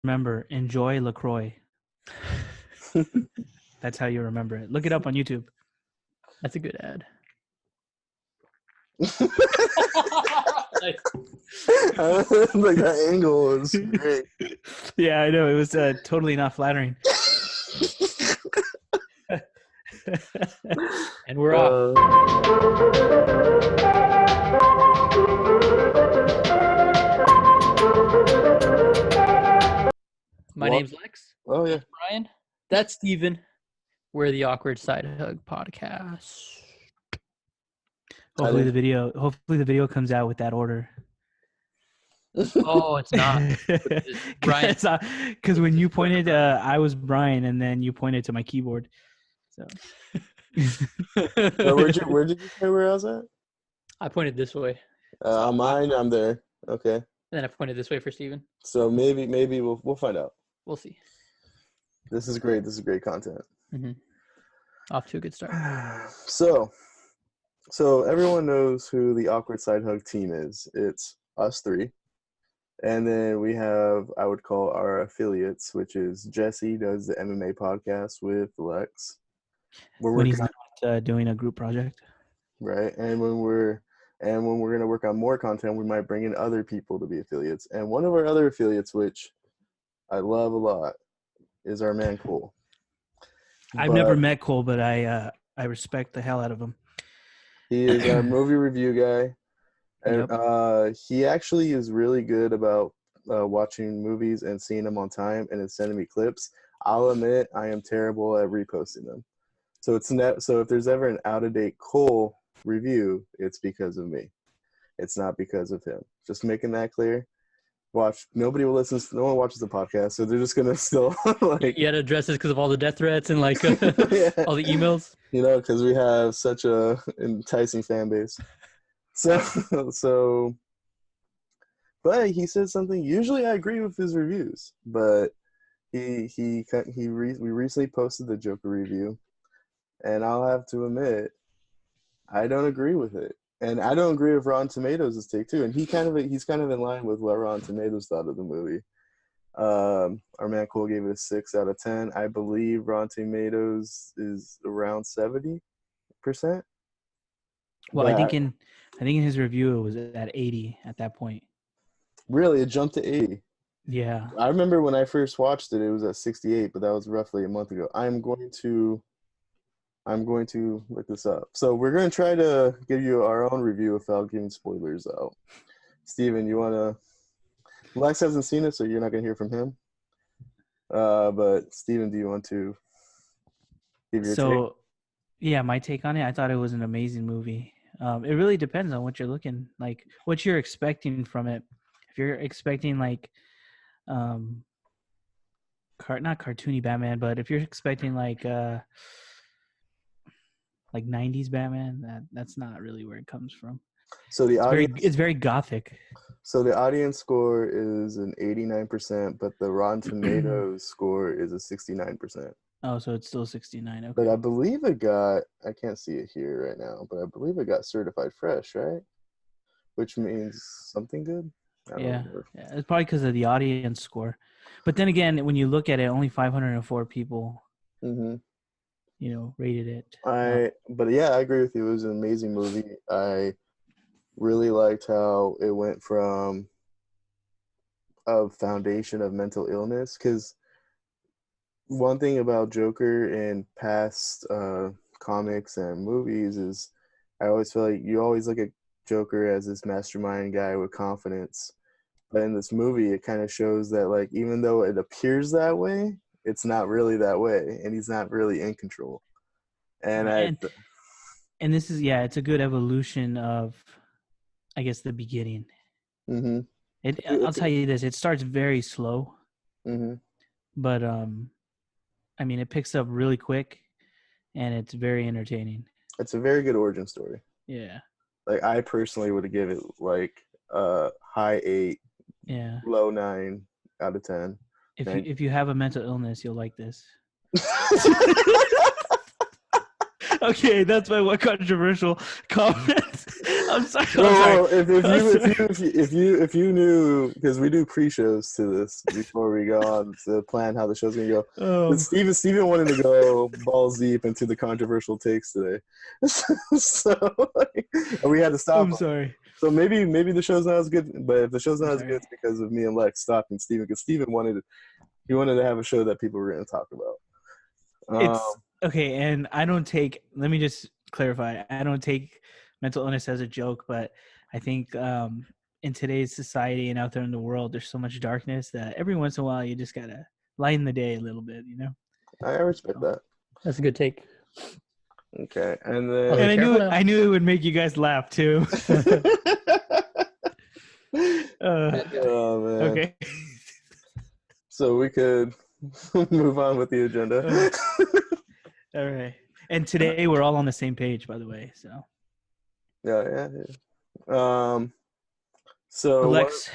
remember, enjoy LaCroix. That's how you remember it. Look it up on YouTube. That's a good ad. Like that angle was great. Yeah, I know. It was totally not flattering. And we're off. My name's Lex. Oh yeah. That's Brian. That's Steven. We're the Awkward Side Hug podcast. Hopefully the video comes out with that order. Oh, it's not. Brian. Because when you pointed, I was Brian, and then you pointed to my keyboard. So. Where did you say where I was at? I pointed this way. Mine, I'm there. Okay. And then I pointed this way for Steven. So maybe we'll find out. We'll see. This is great. This is great content. Mm-hmm. Off to a good start. So everyone knows who the Awkward Side Hug team is. It's us three. And then we have, I would call our affiliates, which is Jesse does the MMA podcast with Lex. When he's not doing a group project. Right. And when we're going to work on more content, we might bring in other people to be affiliates. And one of our other affiliates, which I love a lot, is our man Cole. I've never met Cole, but I respect the hell out of him. He is our movie review guy. And he actually is really good about watching movies and seeing them on time and then sending me clips. I'll admit I am terrible at reposting them. So so if there's ever an out-of-date Cole review, it's because of me. It's not because of him. Just making that clear. No one watches the podcast, so they're just gonna still like. You had to address this because of all the death threats and like all the emails. You know, because we have such a enticing fan base. So, but he said something. Usually, I agree with his reviews, but we recently posted the Joker review, and I'll have to admit, I don't agree with it. And I don't agree with Rotten Tomatoes' take too. And he's kind of in line with what Rotten Tomatoes thought of the movie. Our man Cole gave it a 6 out of 10. I believe Rotten Tomatoes is around 70%. Well, I think in his review it was at 80 at that point. Really, it jumped to 80. Yeah. I remember when I first watched it, it was at 68, but that was roughly a month ago. I'm going to look this up. So we're going to try to give you our own review without giving spoilers out. Steven, you want to... Lex hasn't seen it, so you're not going to hear from him. But Steven, do you want to give your take? Yeah, my take on it, I thought it was an amazing movie. It really depends on what you're what you're expecting from it. If you're expecting not cartoony Batman, but if you're expecting like 90s Batman, that's not really where it comes from. So it's very gothic. So the audience score is an 89%, but the Rotten Tomatoes score is a 69%. Oh, so it's still 69. Okay. But I believe I can't see it here right now, but I believe it got certified fresh, right? Which means something good. Yeah, it's probably because of the audience score. But then again, when you look at it, only 504 people. Mm-hmm. Rated it. But yeah, I agree with you. It was an amazing movie. I really liked how it went from a foundation of mental illness, because one thing about Joker in past comics and movies is I always feel like you always look at Joker as this mastermind guy with confidence. But in this movie, it kind of shows that, like, even though it appears that way, it's not really that way, and he's not really in control. And this is, it's a good evolution of, I guess, the beginning. Mm-hmm. I'll tell you this, it starts very slow. Mm-hmm. But, it picks up really quick, and it's very entertaining. It's a very good origin story. Yeah. Like, I personally would give it, like, a high 8, low 9 out of 10. If you have a mental illness, you'll like this. Okay, that's my one controversial comment. I'm sorry. Well, I'm sorry. if you knew, because we do pre-shows to this before we go on to plan how the show's gonna go. But Steven wanted to go balls deep into the controversial takes today, so like, and we had to stop I'm him. sorry. So maybe the show's not as good, but if the show's not as sorry. good, it's because of me and Lex stopping Steven, because Steven wanted to have a show that people were going to talk about. It's okay, and I don't take. Let me just clarify. I don't take mental illness as a joke, but I think in today's society and out there in the world, there's so much darkness that every once in a while you just gotta lighten the day a little bit. You know. I respect that. That's a good take. Okay, and then Okay, And careful now. I knew it would make you guys laugh too. oh man. Okay. So we could move on with the agenda. All right. And today we're all on the same page, by the way. So. Yeah. So Lex,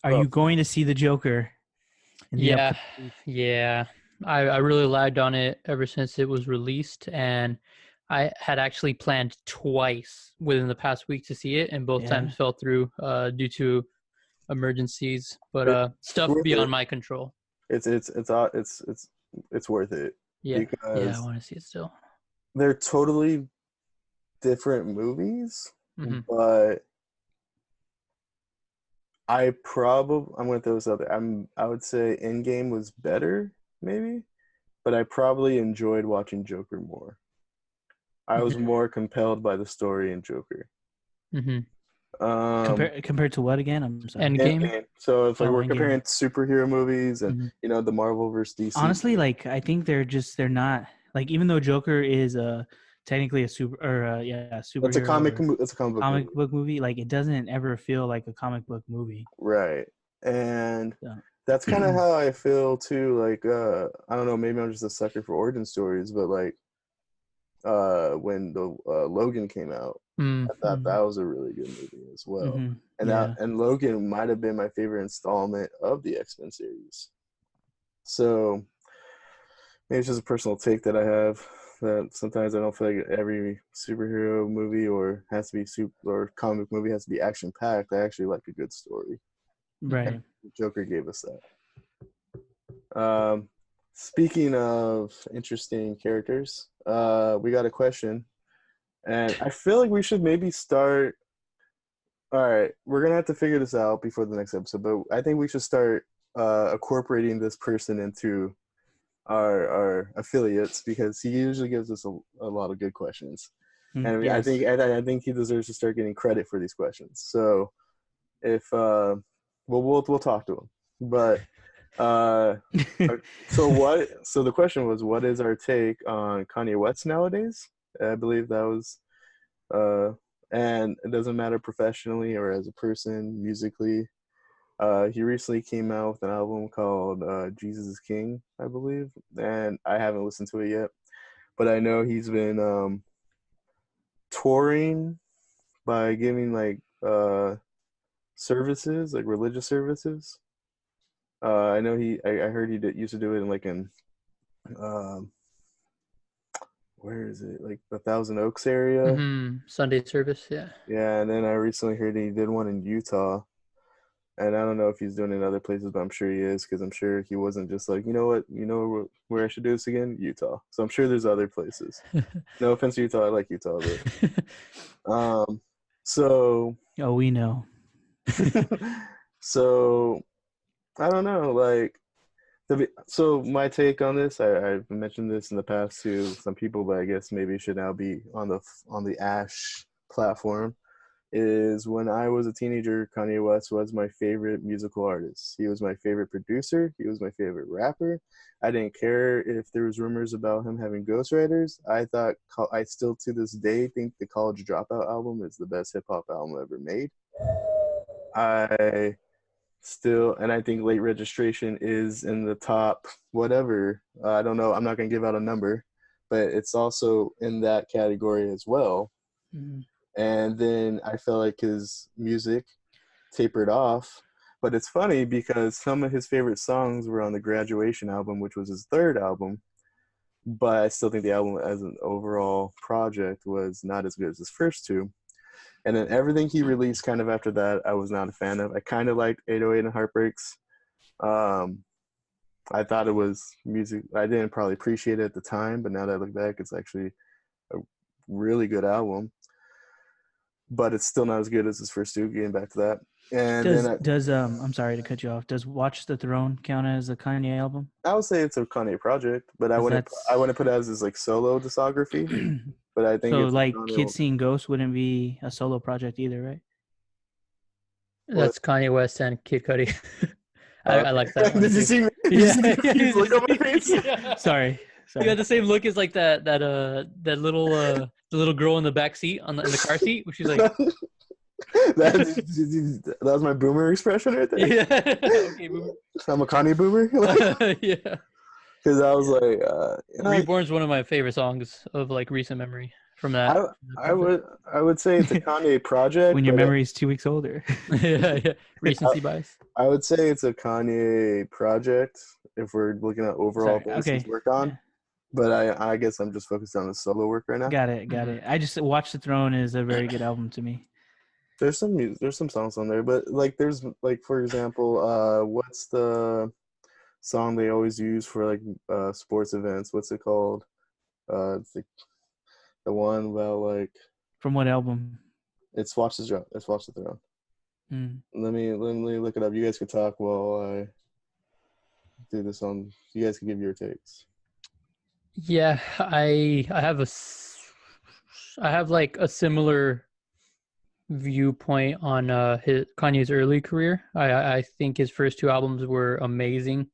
are you going to see the Joker? Yeah. I really lagged on it ever since it was released, and I had actually planned twice within the past week to see it, and both times fell through due to emergencies, but stuff beyond my control. It's worth it. Yeah, because I want to see it still. They're totally different movies, but I'm going to throw this out there. I would say Endgame was better, maybe, but I probably enjoyed watching Joker more. I was more compelled by the story in Joker. Compared to what again? I'm sorry. Endgame. So if we're comparing superhero the Marvel versus DC. Honestly, like I think they're not like, even though Joker is technically a superhero. It's a comic book movie. Like it doesn't ever feel like a comic book movie. Right, and that's kind of how I feel too. Like I don't know, maybe I'm just a sucker for origin stories, but like when the Logan came out, I thought that was a really good movie as well. And Logan might have been my favorite installment of the X-Men series. So maybe it's just a personal take that I have, that sometimes I don't feel like every superhero movie or comic movie has to be action packed. I actually like a good story. Right. Joker gave us that. Speaking of interesting characters, we got a question, and I feel like we should maybe start. All right, we're gonna have to figure this out before the next episode, but I think we should start incorporating this person into our affiliates, because he usually gives us a lot of good questions, and I think he deserves to start getting credit for these questions. So if we'll talk to him, but so the question was, what is our take on Kanye West nowadays? I believe that was and it doesn't matter professionally or as a person, musically. He recently came out with an album called Jesus is King, I believe, and I haven't listened to it yet, but I know he's been touring by giving like services, like religious services. I know I heard he used to do it in like where is it, like the Thousand Oaks area? Sunday service, yeah. Yeah, and then I recently heard he did one in Utah, and I don't know if he's doing it in other places, but I'm sure he is, because I'm sure he wasn't just like, where I should do this again? Utah. So I'm sure there's other places. No offense to Utah, I like Utah, but so. Oh, we know. So I don't know, like. So my take on this, I've mentioned this in the past to some people, but I guess maybe it should now be on the Ash platform, is when I was a teenager, Kanye West was my favorite musical artist. He was my favorite producer. He was my favorite rapper. I didn't care if there was rumors about him having ghostwriters. I still to this day think the College Dropout album is the best hip-hop album ever made. And I think Late Registration is in the top whatever. I don't know. I'm not going to give out a number, but it's also in that category as well. And then I felt like his music tapered off. But it's funny because some of his favorite songs were on the Graduation album, which was his third album. But I still think the album as an overall project was not as good as his first two. And then everything he released kind of after that, I was not a fan of. I kind of liked 808 and Heartbreaks. I thought it was music. I didn't probably appreciate it at the time, but now that I look back, it's actually a really good album. But it's still not as good as his first two. Getting back to that, and does I'm sorry to cut you off. Does Watch the Throne count as a Kanye album? I would say it's a Kanye project, but I wouldn't put it as his like solo discography. But I think so it's like Kids Seeing Ghosts wouldn't be a solo project either, right? That's Kanye West and Kid Cudi. I like that one. Did you see me? He's look on my face. Yeah. Sorry. You got the same look as like that little the little girl in the back seat in the car seat, which she's like. that was my boomer expression right there. Yeah. Okay, boomer. I'm a Kanye boomer. Yeah. Because I was like, Reborn's one of my favorite songs of like recent memory from that. I would say it's a Kanye project. When your memory is 2 weeks older. Yeah. Recency bias. I would say it's a Kanye project if we're looking at overall things he's worked on. Yeah. But I guess I'm just focused on the solo work right now. Got it. I just Watch the Throne is a very good album to me. There's some songs on there, but like there's like for example, what's the song they always use for like sports events? What's it called? It's like the one about like. From what album? It's Watch the Throne. Let me look it up. You guys can talk while I do this on. You guys can give your takes. Yeah, I have like a similar viewpoint on Kanye's early career. I think his first two albums were amazing,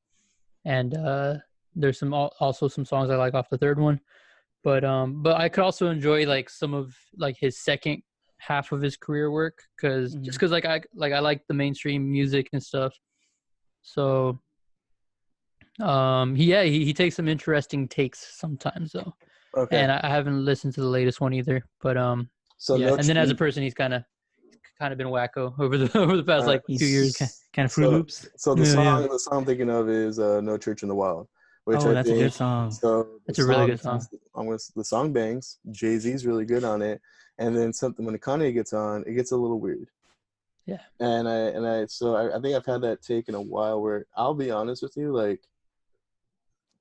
and there's also some songs I like off the third one, but I could also enjoy like some of like his second half of his career work because I like the mainstream music and stuff. So he takes some interesting takes sometimes though. Okay. And I haven't listened to the latest one either, but so yeah. And then as a person, he's kind of been wacko over the past like 2 years. Kind of Fruit Loops. So the song I'm thinking of is "No Church in the Wild," which that's a good song. So it's a really good song. The song bangs. Jay-Z's really good on it, and then something when Kanye gets on, it gets a little weird. Yeah. And I think I've had that take in a while where I'll be honest with you, like.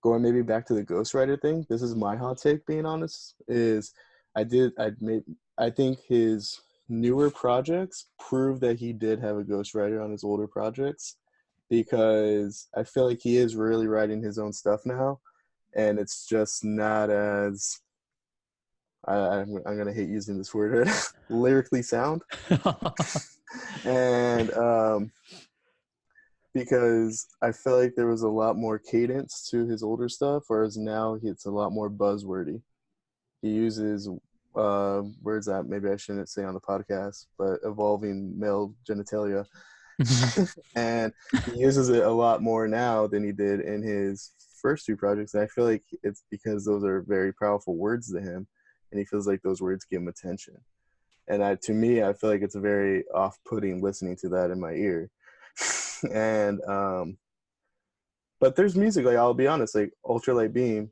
Going maybe back to the ghostwriter thing, this is my hot take, being honest, is I think his newer projects prove that he did have a ghostwriter on his older projects, because I feel like he is really writing his own stuff now, and it's just not as, I'm going to hate using this word, lyrically sound. And because I feel like there was a lot more cadence to his older stuff, whereas now it's a lot more buzzwordy. He uses words that maybe I shouldn't say on the podcast, but evolving male genitalia. And he uses it a lot more now than he did in his first two projects. And I feel like it's because those are very powerful words to him, and he feels like those words give him attention. And to me, I feel like it's very off-putting listening to that in my ear. And but there's music, like I'll be honest, like Ultralight Beam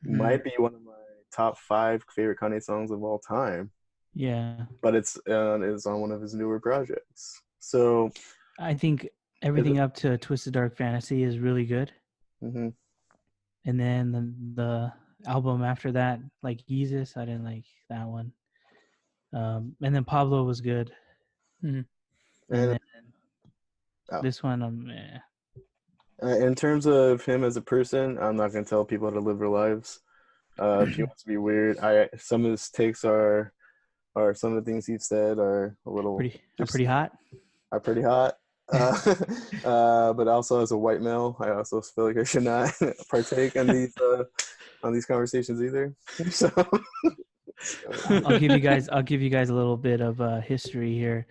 might be one of my top 5 favorite Kanye songs of all time. Yeah, but it's on one of his newer projects. So I think everything up to Twisted Dark Fantasy is really good. Mm-hmm. And then the album after that, like Jesus, I didn't like that one. And then Pablo was good. Mm-hmm. And then this one, in terms of him as a person, I'm not going to tell people how to live their lives. If he wants to be weird, some of his takes are some of the things he's said are a little pretty hot. Are pretty hot. But also as a white male, I also feel like I should not partake in these conversations either. So I'll give you guys a little bit of history here.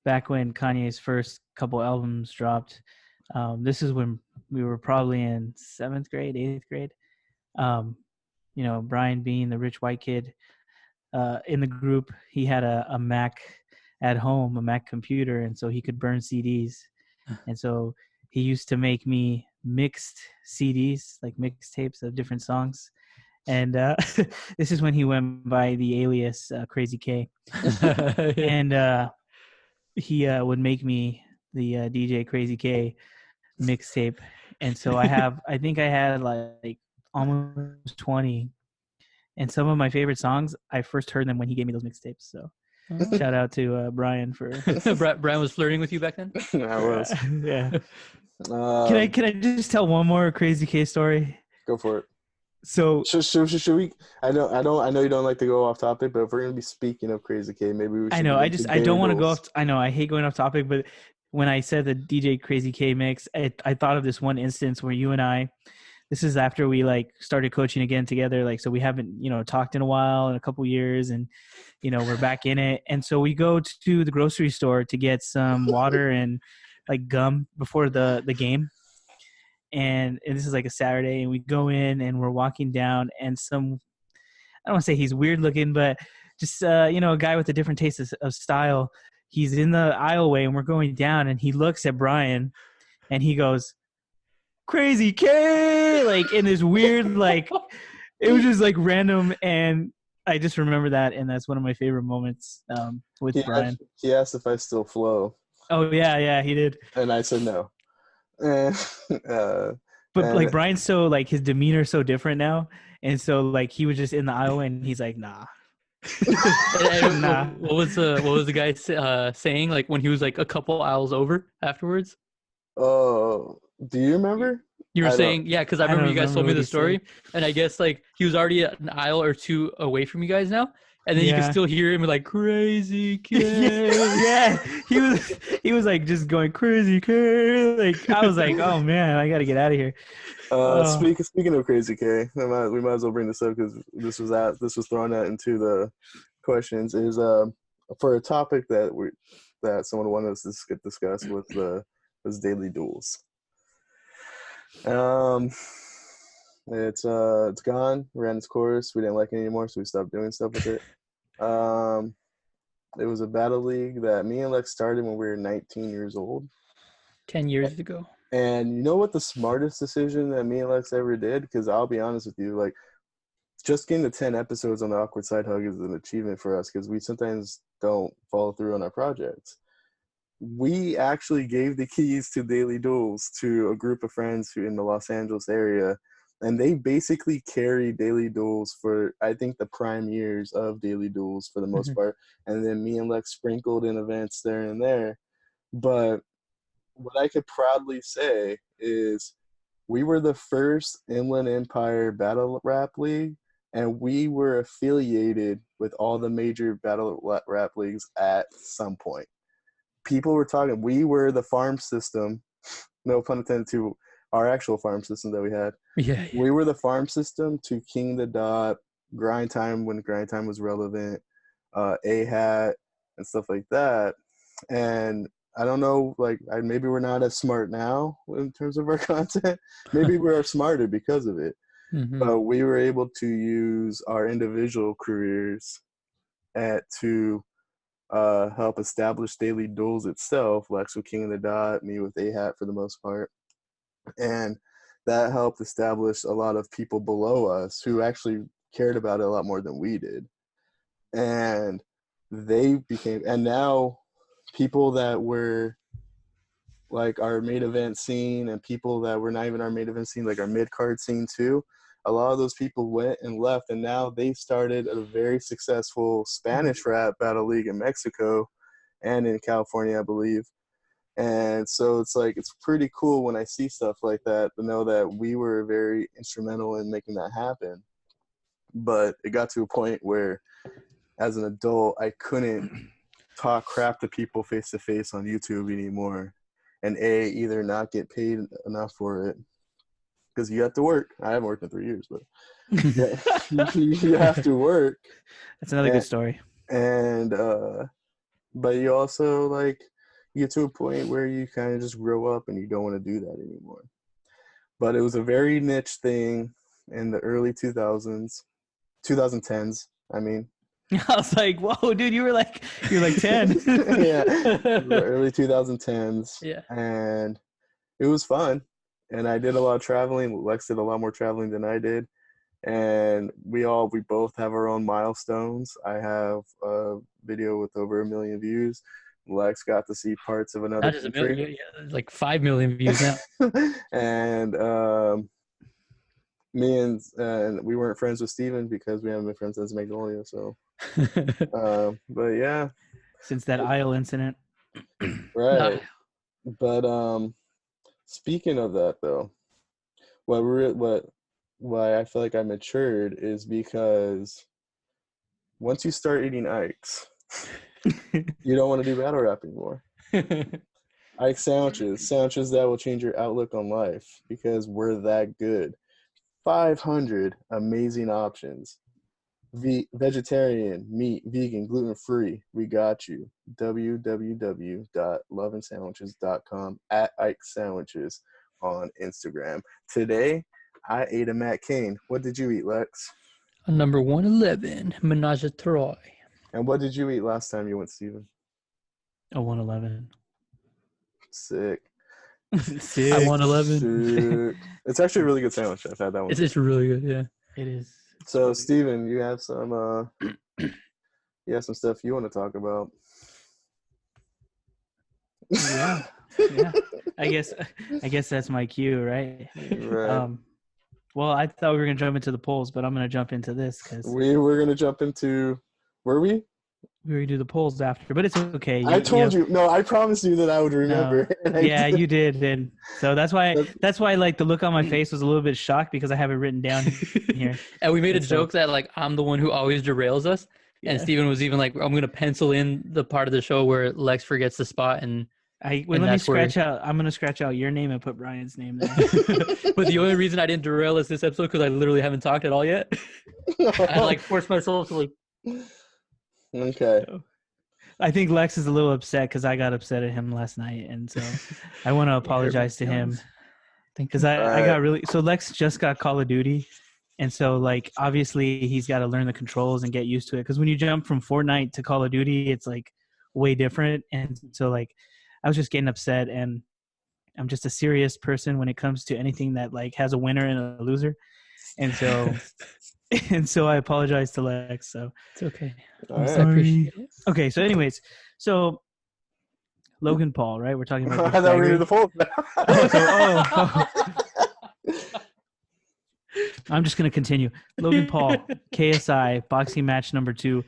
Back when Kanye's first couple albums dropped, this is when we were probably in 7th grade, 8th grade. Brian being the rich white kid in the group, he had a Mac at home, a Mac computer, and so he could burn CDs. And so he used to make me mixed CDs, like mixtapes of different songs. And this is when he went by the alias Crazy K. And he would make me the DJ Crazy K mixtape. And so I think I had like almost 20. And some of my favorite songs, I first heard them when he gave me those mixtapes. So shout out to Brian for Brian was flirting with you back then. I was. Yeah. Can I just tell one more Crazy K story? Go for it. So should we? I know you don't like to go off topic, but if we're gonna be speaking of Crazy K, maybe we should. I know. I don't want to go off. I know. I hate going off topic, but when I said the DJ Crazy K mix, I thought of this one instance where you and I. This is after we like started coaching again together. Like, so we haven't, talked in a while, in a couple years, and, we're back in it. And so we go to the grocery store to get some water and like gum before the game. And this is like a Saturday, and we go in and we're walking down, and I don't want to say he's weird looking, but just, a guy with a different taste of style. He's in the aisleway, and we're going down, and he looks at Brian and he goes, Crazy K, like in this weird, like it was just like random, and I just remember that, and that's one of my favorite moments with Brian. He asked if I still flow. Oh yeah, he did, and I said no. But like Brian's so like his demeanor's so different now, and so like he was just in the aisle and he's like nah. Nah. What was the guy saying like when he was like a couple aisles over afterwards? Oh. Do you remember? You were saying, yeah, because I remember you guys told me the story, and I guess like he was already an aisle or two away from you guys now, and then you can still hear him like Crazy K. Yeah, he was like just going Crazy K. Like I was like, oh man, I got to get out of here. Speaking of Crazy K, we might as well bring this up because this was thrown out into the questions. Is for a topic that someone wanted us to discuss was daily duels. It's gone, ran its course. We didn't like it anymore, so we stopped doing stuff with it. It was a battle league that me and Lex started when we were 19 years old. 10 years ago. And you know what the smartest decision that me and Lex ever did? Because I'll be honest with you, like just getting to 10 episodes on the Awkward Side Hug is an achievement for us because we sometimes don't follow through on our projects. We actually gave the keys to Daily Duels to a group of friends who in the Los Angeles area, and they basically carried Daily Duels for, I think, the prime years of Daily Duels for the most part, and then me and Lex sprinkled in events there and there. But what I could proudly say is we were the first Inland Empire Battle Rap League, and we were affiliated with all the major Battle Rap Leagues at some point. People were talking, we were the farm system, no pun intended to our actual farm system that we had. Yeah. We were the farm system to King the Dot, Grind Time when Grind Time was relevant, A-Hat, and stuff like that. And I don't know, like maybe we're not as smart now in terms of our content. Maybe we're smarter because of it. But we were able to use our individual careers to help establish Daily Duels itself. Lex with King of the Dot, me with A-Hat for the most part. And that helped establish a lot of people below us who actually cared about it a lot more than we did. And and now people that were like our main event scene and people that were not even our main event scene, like our mid-card scene too, a lot of those people went and left, and now they started a very successful Spanish rap battle league in Mexico and in California, I believe. And so it's like, it's pretty cool when I see stuff like that to know that we were very instrumental in making that happen. But it got to a point where as an adult, I couldn't talk crap to people face to face on YouTube anymore. And either not get paid enough for it, because you have to work. I haven't worked in 3 years, but you have to work. That's another good story. And but you also like you get to a point where you kind of just grow up and you don't want to do that anymore. But it was a very niche thing in the early 2010s. I mean, I was like, whoa, dude, you're like 10. Yeah, the early 2010s. Yeah. And it was fun. And I did a lot of traveling. Lex did a lot more traveling than I did. and we both have our own milestones. I have a video with over 1 million views. Lex got to see parts of another Not just country. 1 million, yeah, like 5 million views now. And me and we weren't friends with Steven because we haven't been friends since Magnolia. So, but yeah, Since that aisle incident. right. But speaking of that, though, why I feel like I matured is because once you start eating Ike's, you don't want to do battle rap anymore. Ike sandwiches that will change your outlook on life because we're that good. 500 amazing options. Vegetarian, meat, vegan, gluten-free. We got you. www.loveandsandwiches.com @Ike Sandwiches on Instagram. Today, I ate a Matt Cain. What did you eat, Lex? A number 111, Menage a Trois. And what did you eat last time you went, Steven? A 111. Sick. Sick. I 111. Sick. It's actually a really good sandwich. I've had that one. It's just really good, yeah. It is. So, really Steven, you have some stuff you want to talk about. Yeah. I guess that's my cue, right? Right. Well, I thought we were gonna jump into the polls, but I'm gonna jump into this because we were gonna jump into. Were we? We were gonna do the polls after, but it's okay. I told you. No, I promised you that I would remember. No, yeah, you did, and so that's why like the look on my face was a little bit shocked because I have it written down here. And we made a joke that like I'm the one who always derails us, and Steven was even like, I'm gonna pencil in the part of the show where Lex forgets the spot, and I'm gonna scratch out your name and put Brian's name there. But the only reason I didn't derail us this episode because I literally haven't talked at all yet. I like forced myself to like. Okay. I think Lex is a little upset because I got upset at him last night, and so I want to apologize to him because I got really. So Lex just got Call of Duty, and so like obviously he's got to learn the controls and get used to it because when you jump from Fortnite to Call of Duty, it's like way different, and so like I was just getting upset, and I'm just a serious person when it comes to anything that like has a winner and a loser, and so. And so I apologize to Lex. So it's okay. I'm sorry. Okay. So, anyways, Logan Paul, right? We're talking about. I thought we were in the poll. I'm just gonna continue. Logan Paul, KSI boxing match number 2.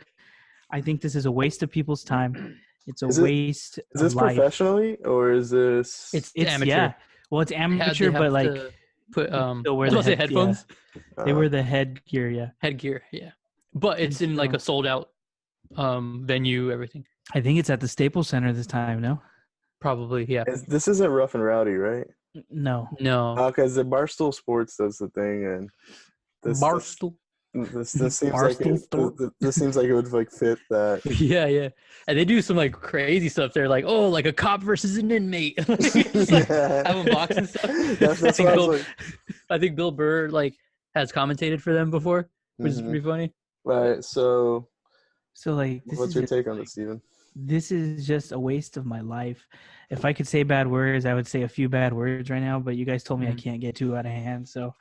I think this is a waste of people's time. It's a waste. Is this professionally or is this? It's amateur. Yeah. Well, it's amateur, but like. Put wear the headphones. Yeah. They wear the headgear, yeah. Headgear, yeah. But it's in like a sold out venue, everything. I think it's at the Staples Center this time, no? Probably, yeah. This isn't Rough and Rowdy, right? No. Because the Barstool Sports does the thing, and Barstool. This seems like this seems like it would like fit that. Yeah, and they do some like crazy stuff. They're like, oh, like a cop versus an inmate. Like, having boxing stuff. I think Bill Burr like has commentated for them before, which is pretty funny. Right. So like, what's your take on this, Steven? This is just a waste of my life. If I could say bad words, I would say a few bad words right now. But you guys told me I can't get too out of hand, so.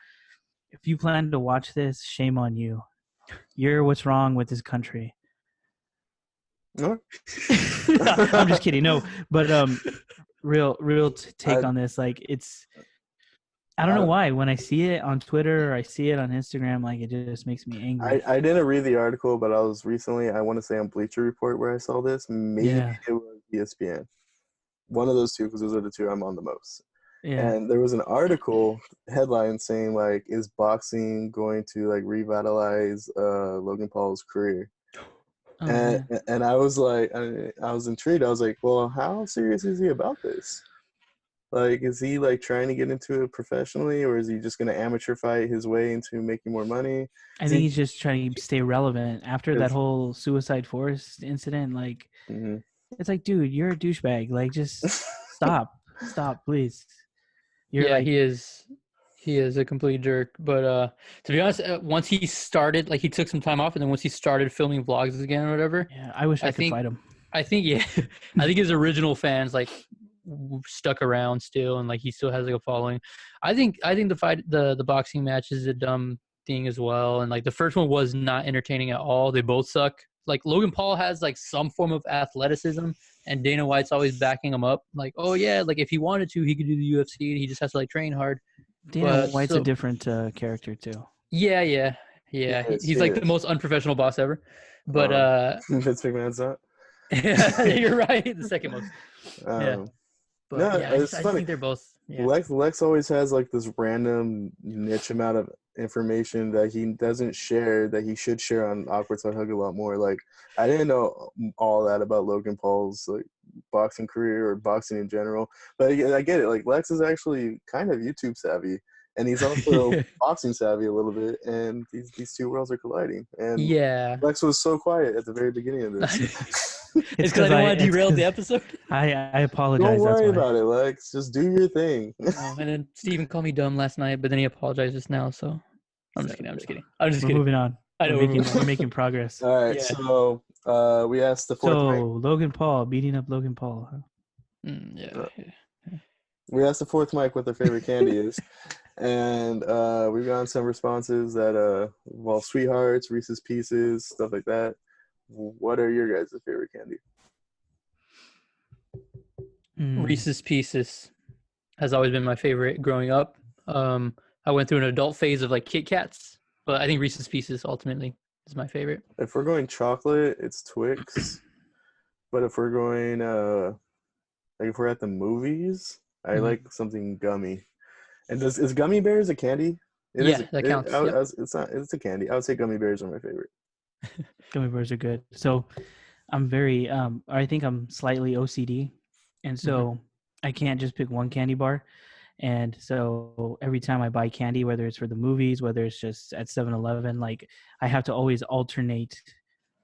If you plan to watch this, shame on you. You're what's wrong with this country. No. I'm just kidding. No, but real take on this. Like it's, I don't know why. When I see it on Twitter or I see it on Instagram, like it just makes me angry. I didn't read the article, but I was recently, I want to say on Bleacher Report where I saw this. Maybe it was ESPN. One of those two, because those are the two I'm on the most. Yeah. And there was an article headline saying like, is boxing going to like revitalize Logan Paul's career? And I was like, I was intrigued. I was like, well, how serious is he about this? Like, is he like trying to get into it professionally, or is he just going to amateur fight his way into making more money? I think he's just trying to stay relevant after that whole Suicide Forest incident. Like, it's like, dude, you're a douchebag. Like, just stop, please. He is a complete jerk. But to be honest, once he started, like he took some time off, and then once he started filming vlogs again or whatever, I wish I could fight him. I think I think his original fans like stuck around still, and like he still has like a following. I think the boxing match is a dumb thing as well. And like the first one was not entertaining at all. They both suck. Like Logan Paul has like some form of athleticism, and Dana White's always backing him up. Like, oh yeah, like if he wanted to, he could do the UFC. He just has to like train hard. Dana White's a different character too. Yeah. He's like the most unprofessional boss ever. But Vince McMahon's not. You're right. The second most. Yeah. But no, yeah, I think they're both. Yeah. Lex always has like this random niche amount of information that he doesn't share that he should share on Awkward Side Hug a lot more. Like I didn't know all that about Logan Paul's like boxing career or boxing in general, but I get it. Like Lex is actually kind of YouTube savvy, and he's also boxing savvy a little bit, and these two worlds are colliding. And yeah, Lex was so quiet at the very beginning of this. It's because I didn't want to derail the episode. I apologize. Don't worry about it, Lex. Just do your thing. And then Steven called me dumb last night, but then he apologized just now. So I'm just kidding. We're moving on. We're making progress. All right. Yeah. So we asked the fourth. Logan Paul beating up Logan Paul. Huh? We asked the fourth mic what their favorite candy is, and we've gotten some responses that well, Sweethearts, Reese's Pieces, stuff like that. What are your guys' favorite candy? Reese's Pieces has always been my favorite growing up. I went through an adult phase of like Kit Kats, but I think Reese's Pieces ultimately is my favorite. If we're going chocolate, it's Twix. But if we're going like if we're at the movies, I like something gummy. And is gummy bears a candy? That counts. It's a candy. I would say gummy bears are my favorite. Gummy bears are good. So I'm very I think I'm slightly OCD, and so I can't just pick one candy bar. And so every time I buy candy, whether it's for the movies, whether it's just at 7-Eleven, like I have to always alternate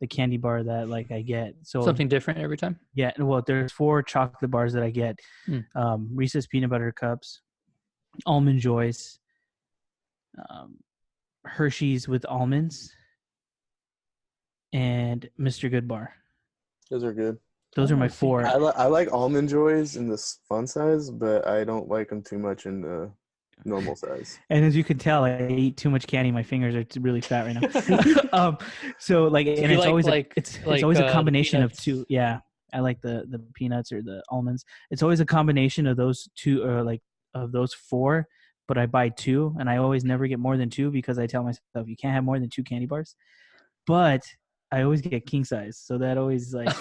the candy bar that like I get. So something different every time. Yeah, well, there's 4 chocolate bars that I get: Reese's peanut butter cups, Almond Joys, Hershey's with almonds, and Mr. Good Bar. Those are good. Those are my 4. I like Almond Joys in this fun size, but I don't like them too much in the normal size. And as you can tell, I eat too much candy. My fingers are really fat right now. So like, and it's always it's always a combination of 2. Yeah, I like the peanuts or the almonds. It's always a combination of those 2, or like of those 4. But I buy 2, and I always never get more than 2 because I tell myself you can't have more than 2 candy bars. But I always get king size, so that always like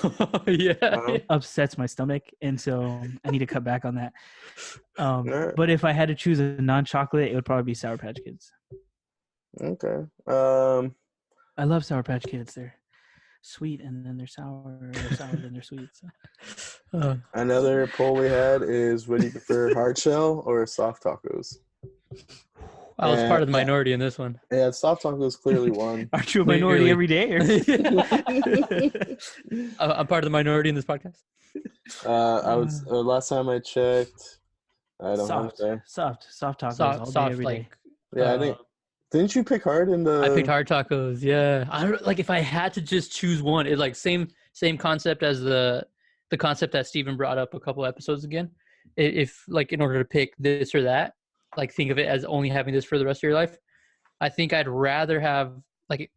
upsets my stomach, and so I need to cut back on that. But if I had to choose a non-chocolate, it would probably be Sour Patch Kids. Okay. I love Sour Patch Kids. They're sweet, and then they're sour, or they're sour, then they're sweet. So. Another poll we had is: would you prefer hard shell or soft tacos? I was part of the minority in this one. Yeah, soft tacos clearly won. Aren't you a minority every day? I'm part of the minority in this podcast. I was last time I checked. I don't have to. Soft tacos all day, every day. Yeah, I think. Didn't you pick hard in the? I picked hard tacos. Yeah, I don't like if I had to just choose one. It's like same concept as the concept that Steven brought up a couple episodes again. If like in order to pick this or that. Like think of it as only having this for the rest of your life. I think I'd rather have like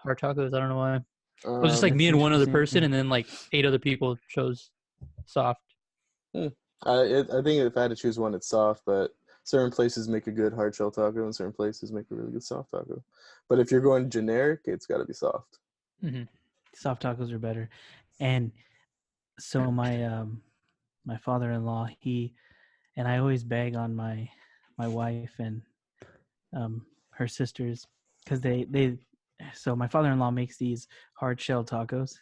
hard tacos. I don't know why. It was just like me and one other person, and then like 8 other people chose soft. I think if I had to choose one, it's soft. But certain places make a good hard shell taco, and certain places make a really good soft taco. But if you're going generic, it's got to be soft. Mm-hmm. Soft tacos are better. And so my father-in-law, and I always beg on my wife and her sisters, because so my father-in-law makes these hard shell tacos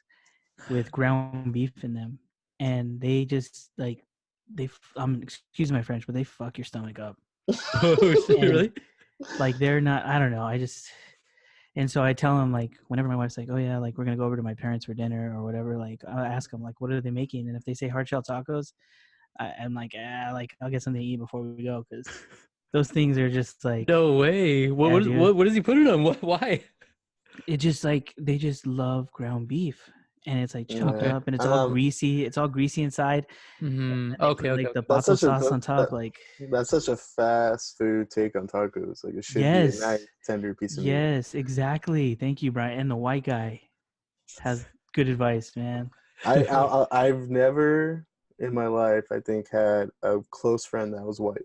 with ground beef in them, and they just like excuse my French, but they fuck your stomach up. Really? Like they're not, I don't know, and so I tell him, like, whenever my wife's like, oh yeah, like we're gonna go over to my parents for dinner or whatever, like I'll ask them, like, what are they making? And if they say hard shell tacos, I'm like, like I'll get something to eat before we go, because those things are just like, no way. What does he put in them? Why? It just like they just love ground beef, and it's like chopped Yeah. up, and it's all greasy. It's all greasy inside. Mm-hmm. And they Okay, put, okay, like, the okay. That's pato such a sauce on top. Like, that's such a fast food take on tacos. Like, it should be a yes, nice tender piece of meat. yes, exactly. Thank you, Brian. And the white guy has good advice, man. I've never in my life, I think, had a close friend that was white.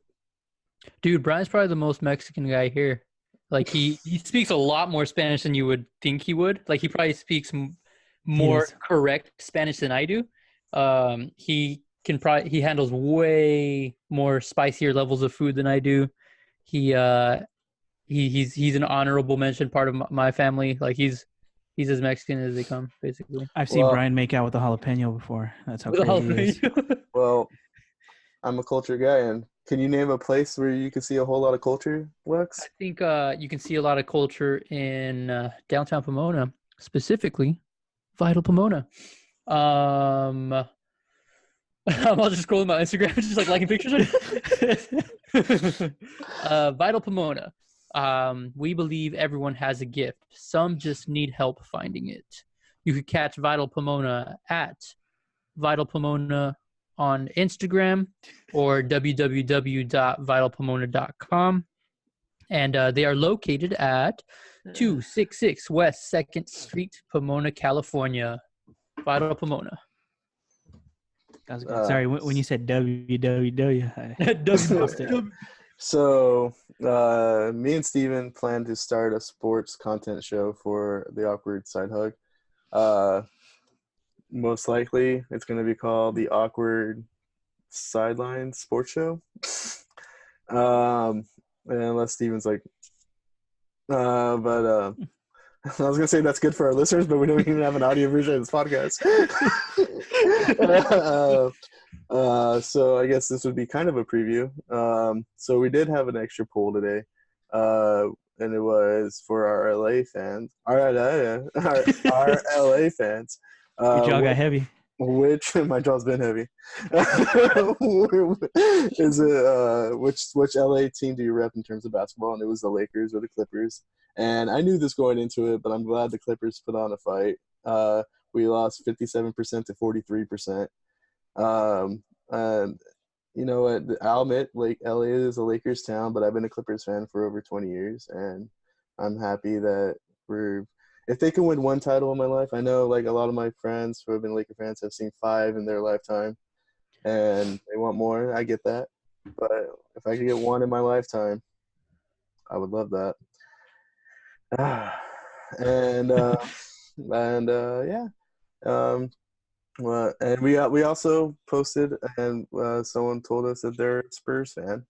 Dude, Brian's probably the most Mexican guy here. Like he speaks a lot more Spanish than you would think he would. Like he probably speaks more does. correct Spanish than I do. He handles way more spicier levels of food than I do. He's an honorable mention part of my family. Like he's as Mexican as they come, basically. I've seen Brian make out with a jalapeno before. That's how crazy he is. Well, I'm a culture guy, and can you name a place where you can see a whole lot of culture, Lex? I think you can see a lot of culture in downtown Pomona, specifically Vital Pomona. I'm just scrolling my Instagram, just like liking pictures. Vital Pomona. We believe everyone has a gift. Some just need help finding it. You could catch Vital Pomona at Vital Pomona on Instagram or www.vitalpomona.com. And they are located at 266 West 2nd Street, Pomona, California. Vital Pomona. That was good. Sorry, when you said www, I lost it. So, me and Steven plan to start a sports content show for The Awkward Side Hug. Most likely, it's going to be called The Awkward Sideline Sports Show. Unless Steven's like, I was going to say that's good for our listeners, but we don't even have an audio version of this podcast. So I guess this would be kind of a preview. So we did have an extra poll today, and it was for our LA fans. Our LA fans. Your jaw got heavy. Which my jaw's been heavy. Is it which LA team do you rep in terms of basketball? And it was the Lakers or the Clippers. And I knew this going into it, but I'm glad the Clippers put on a fight. We lost 57% to 43%. And you know what? I'll admit, like, LA is a Lakers town, but I've been a Clippers fan for over 20 years, and I'm happy that if they can win one title in my life. I know, like, a lot of my friends who have been Laker fans have seen 5 in their lifetime, and they want more. I get that, but if I could get one in my lifetime, I would love that. Yeah. And we also posted, and someone told us that they're a Spurs fan,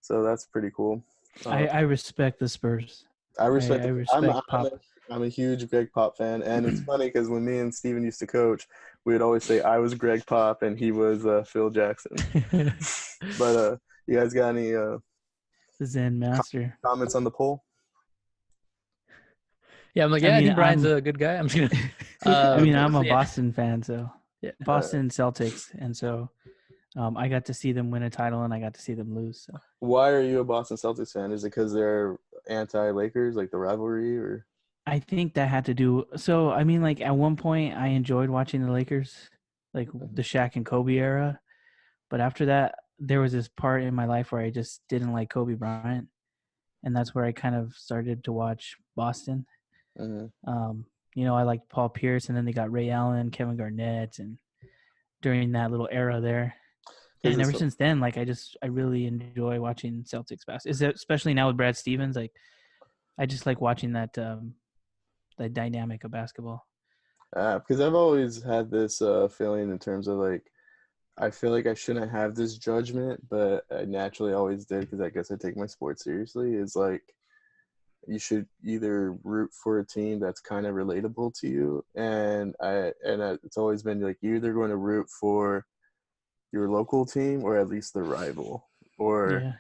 so that's pretty cool. I respect the Spurs. I respect. Pop. I'm a huge Greg Pop fan, and it's funny because when me and Steven used to coach, we would always say I was Greg Pop and he was Phil Jackson. But you guys got any the Zen Master comments on the poll? Yeah, I'm like, I think Brian's a good guy. I'm just gonna. I'm a Boston fan, so yeah, Boston Celtics, and so I got to see them win a title, and I got to see them lose. So why are you a Boston Celtics fan? Is it because they're anti-Lakers, like the rivalry, or? I think that had to do. So I mean, like, at one point, I enjoyed watching the Lakers, like the Shaq and Kobe era, but after that, there was this part in my life where I just didn't like Kobe Bryant, and that's where I kind of started to watch Boston. Mm-hmm. I liked Paul Pierce, and then they got Ray Allen, Kevin Garnett, and during that little era there. And ever since then, like, I really enjoy watching Celtics basketball, especially now with Brad Stevens. Like, I just like watching that dynamic of basketball. Because I've always had this feeling in terms of, like, I feel like I shouldn't have this judgment, but I naturally always did because I guess I take my sport seriously. Is like, you should either root for a team that's kind of relatable to you, and it's always been like you're either going to root for your local team or at least the rival, or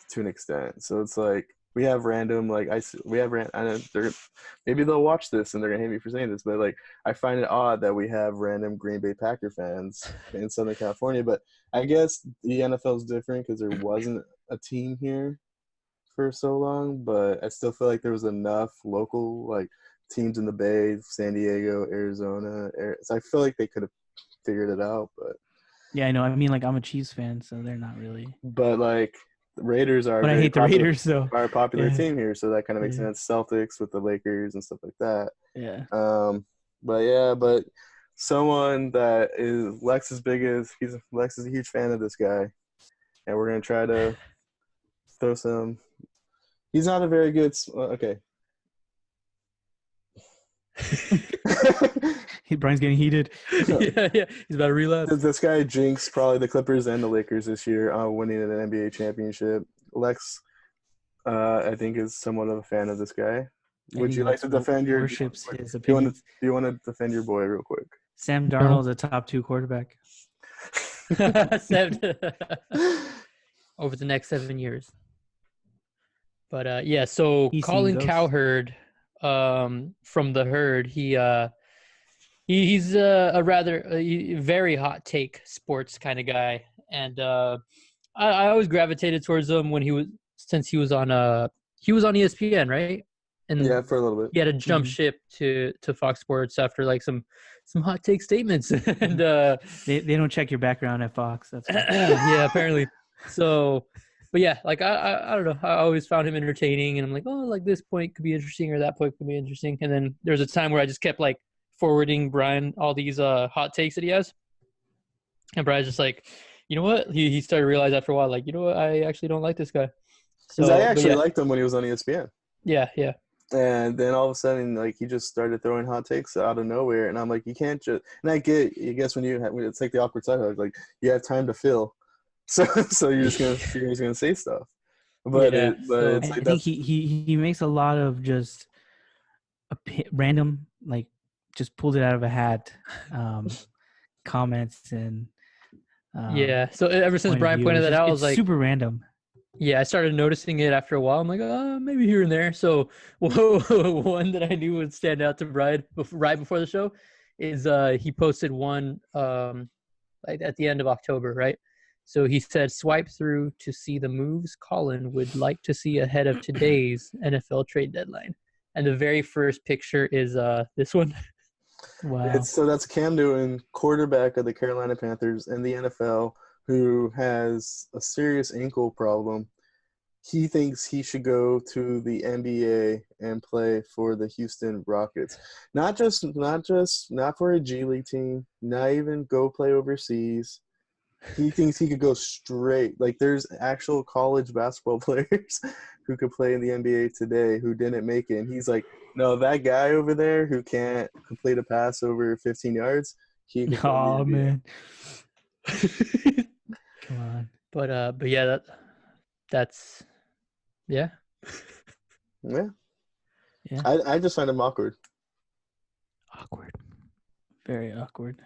to an extent. So it's like we have random, like, I know maybe they'll watch this and they're gonna hate me for saying this, but like I find it odd that we have random Green Bay Packer fans in Southern California. But I guess the NFL is different because there wasn't a team here for so long, but I still feel like there was enough local, like, teams in the Bay, San Diego, Arizona. So I feel like they could have figured it out, but yeah, I know. I mean, like I'm a Chiefs fan, so they're not really. But like the Raiders are, but I hate the Raiders, so are a popular yeah. team here, so that kind of makes Yeah. sense. Celtics with the Lakers and stuff like that. Yeah. But someone that is Lex is Lex is a huge fan of this guy, and we're gonna try to throw some. He's not a very good. Okay. Brian's getting heated. yeah, he's about to relapse. This guy jinxed probably the Clippers and the Lakers this year, winning an NBA championship. Lex, I think, is somewhat of a fan of this guy. Would you like to defend your? Worships his opinions. Do you want to defend your boy real quick? Sam Darnold's a top 2 quarterback. Over the next 7 years. But yeah, so Colin Cowherd from the Herd, he's a rather very hot take sports kind of guy, and I always gravitated towards him when he was on ESPN, right? And yeah, for a little bit. He had to jump ship to Fox Sports after like some hot take statements, and they don't check your background at Fox. That's yeah, apparently. So, but yeah, like I don't know. I always found him entertaining, and I'm like, oh, like this point could be interesting or that point could be interesting. And then there's a time where I just kept like forwarding Brian all these hot takes that he has, and Brian's just like, you know what? He started to realize after a while, like, you know what? I actually don't like this guy. Because I actually liked him when he was on ESPN. Yeah. And then all of a sudden, like, he just started throwing hot takes out of nowhere, and I'm like, you can't just. And I guess when it's like the awkward side hug, like you have time to fill, so you're just gonna say stuff. But yeah. It's like I think he makes a lot of just random, like, just pulled it out of a hat comments and yeah. So ever since Brian pointed that out, I was like, super random. Yeah, I started noticing it after a while. I'm like, oh, maybe here and there. So one that I knew would stand out to Brian right before the show is he posted one like at the end of October, right? So he said, swipe through to see the moves Colin would like to see ahead of today's NFL trade deadline. And the very first picture is this one. Wow. So that's Cam Newton, quarterback of the Carolina Panthers in the NFL, who has a serious ankle problem. He thinks he should go to the NBA and play for the Houston Rockets. Not for a G League team, not even go play overseas. He thinks he could go straight. Like, there's actual college basketball players who could play in the NBA today who didn't make it. And he's like, no, that guy over there who can't complete a pass over 15 yards, he can oh, man. Come on. But yeah, that's yeah. Yeah. I just find him awkward. Awkward. Very awkward.